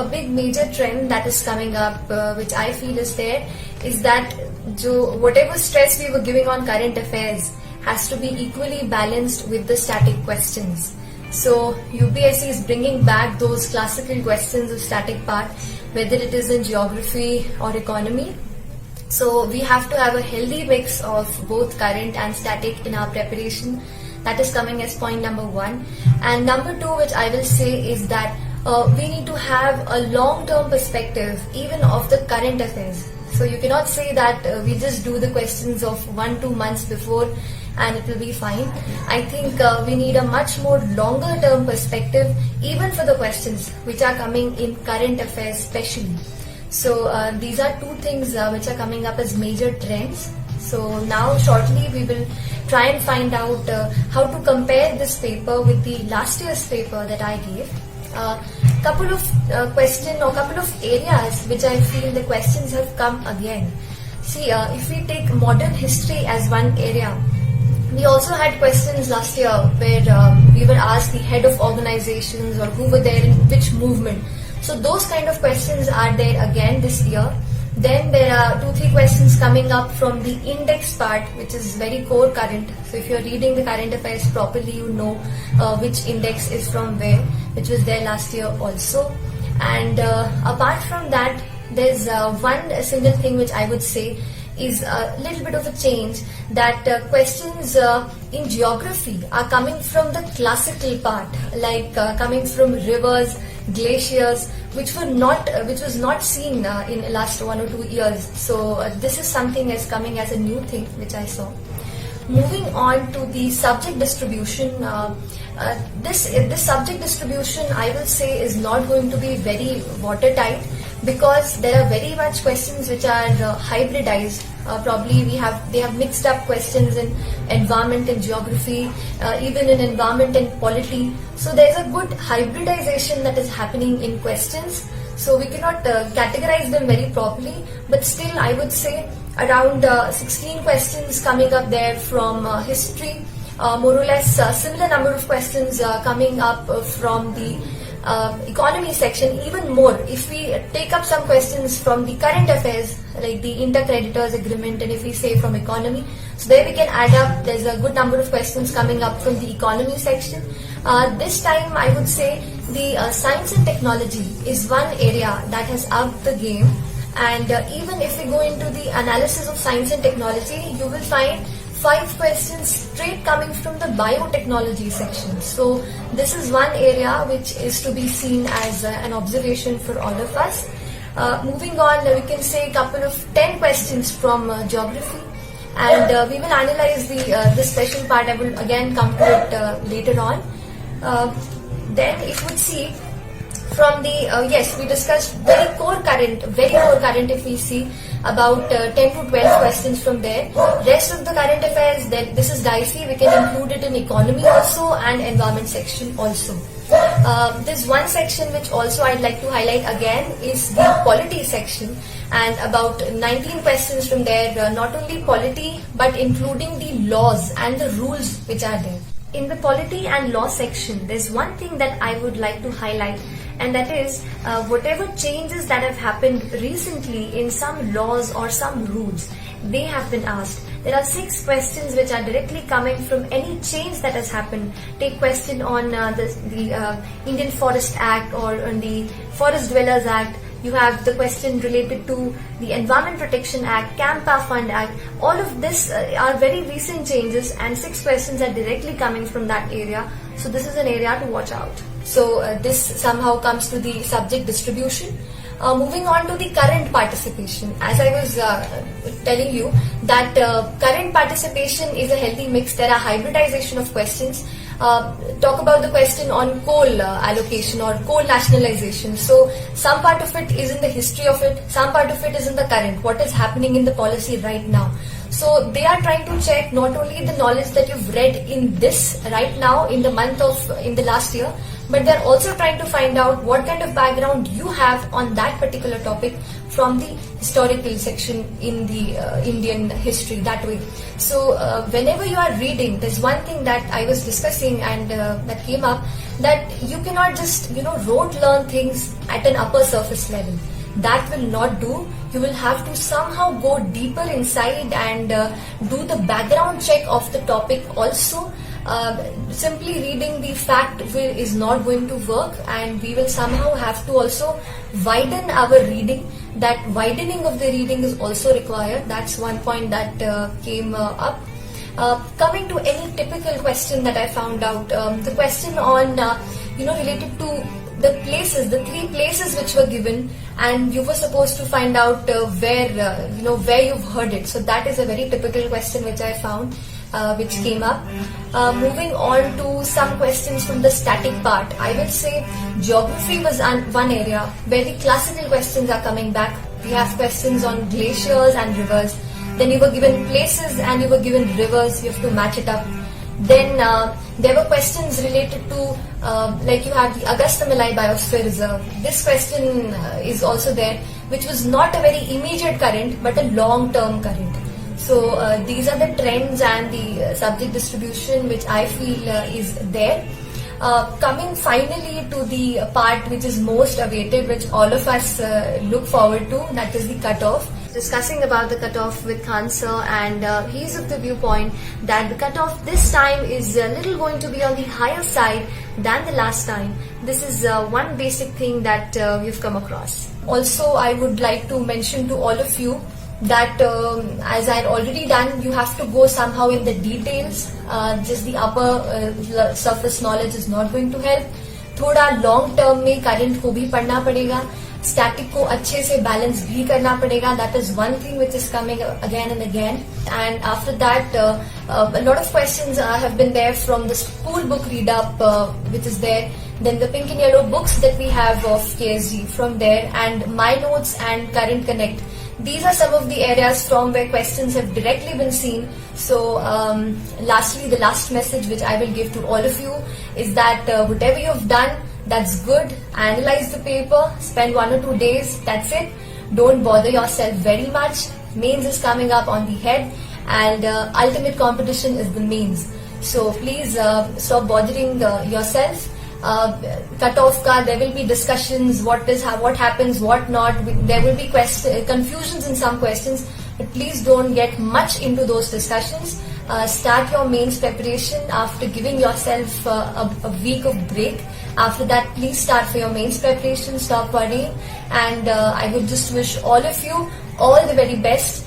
a big major trend that is coming up, which I feel is there, is that whatever stress we were giving on current affairs has to be equally balanced with the static questions. So UPSC is bringing back those classical questions of static part, whether it is in geography or economy. So we have to have a healthy mix of both current and static in our preparation. That is coming as point number 1. And number 2, which I will say, is that we need to have a long-term perspective even of the current affairs. So you cannot say that we just do the questions of 1-2 months before and it will be fine. I think we need a much more longer term perspective even for the questions which are coming in current affairs especially. So these are 2 things which are coming up as major trends. So now shortly we will try and find out how to compare this paper with the last year's paper that I gave. Couple of question or couple of areas which I feel the questions have come again. See, if we take modern history as one area, we also had questions last year where we were asked the head of organizations or who were there in which movement. So those kind of questions are there again this year. Then there are 2-3 questions coming up from the index part, which is very core current. So if you're reading the current affairs properly, you know which index is from where, which was there last year also. And apart from that, there's one single thing which I would say is a little bit of a change, that questions in geography are coming from the classical part, like coming from rivers, glaciers, which was not seen in the last 1 or 2 years. So this is something as coming as a new thing which I saw. Moving on to the subject distribution, this subject distribution I will say is not going to be very watertight, because there are very much questions which are hybridized. Probably they have mixed up questions in environment and geography, even in environment and polity. So there's a good hybridization that is happening in questions. So we cannot categorize them very properly, but still I would say around 16 questions coming up there from history, more or less similar number of questions coming up from the economy section, even more if we take up some questions from the current affairs like the inter-creditors agreement, and if we say from economy, so there we can add up, there's a good number of questions coming up from the economy section. This time I would say the science and technology is one area that has upped the game, and even if we go into the analysis of science and technology, you will find 5 questions straight coming from the biotechnology section. So this is one area which is to be seen as an observation for all of us. Moving on, we can say a couple of 10 questions from geography, and we will analyze the special part. I will again come to it later on. Then if we see from the yes, we discussed very core current if we see about 10 to 12 questions from there. Rest of the current affairs, then this is dicey, we can include it in economy also and environment section also. There's one section which also I'd like to highlight again is the polity section, and about 19 questions from there, not only polity but including the laws and the rules which are there. In the polity and law section, there's one thing that I would like to highlight, and that is whatever changes that have happened recently in some laws or some rules, they have been asked. There are 6 questions which are directly coming from any change that has happened. Take question on the Indian Forest Act or on the Forest Dwellers Act. You have the question related to the Environment Protection Act, Campa Fund Act. All of this are very recent changes, and 6 questions are directly coming from that area. So this is an area to watch out. So this somehow comes to the subject distribution. Moving on to the current participation. As I was telling you that current participation is a healthy mix. There are hybridization of questions. Talk about the question on coal allocation or coal nationalization. So some part of it is in the history of it, some part of it is in the current, what is happening in the policy right now. So they are trying to check not only the knowledge that you've read in this right now in the last year, but they're also trying to find out what kind of background you have on that particular topic from the historical section in the Indian history, that way. So whenever you are reading, there's one thing that I was discussing and that came up, that you cannot just rote learn things at an upper surface level. That will not do. You will have to somehow go deeper inside and do the background check of the topic also. Simply reading the fact is not going to work, and we will somehow have to also widen our reading. That widening of the reading is also required. That's one point that came up. Coming to any typical question that I found out, the question on related to the places, the 3 places which were given, and you were supposed to find out where you've heard it. So that is a very typical question which I found, which came up. Moving on to some questions from the static part, I will say geography was one area where the classical questions are coming back. We have questions on glaciers and rivers. Then you were given places and you were given rivers. You have to match it up. Then there were questions related to like you had the Augusta Malay Biosphere Reserve. This question is also there, which was not a very immediate current but a long-term current. So these are the trends and the subject distribution which I feel is there. Coming finally to the part which is most awaited, which all of us look forward to, that is the cutoff. Discussing about the cutoff with Khan sir, and he's of the viewpoint that the cutoff this time is a little going to be on the higher side than the last time. This is one basic thing that we've come across. Also, I would like to mention to all of you that as I had already done, you have to go somehow in the details. Just the upper surface knowledge is not going to help. थोड़ा long term में current को भी पढ़ना पड़ेगा, static को अच्छे से balance भी करना पड़ेगा. That is one thing which is coming again and again. And after that, a lot of questions have been there from the school book read up, which is there. Then the pink and yellow books that we have of KSG from there, and my notes and current connect. These are some of the areas from where questions have directly been seen. So lastly, the last message which I will give to all of you is that whatever you have done, that's good. Analyze the paper, spend 1 or 2 days, that's it. Don't bother yourself very much. Mains is coming up on the head, and ultimate competition is the mains. So please stop bothering yourself. Cutoff ka, there will be discussions, what happens, what not. There will be confusions in some questions, but please don't get much into those discussions. Start your mains preparation after giving yourself a week of break. After that, please start for your mains preparation, stop worrying, and I would just wish all of you all the very best.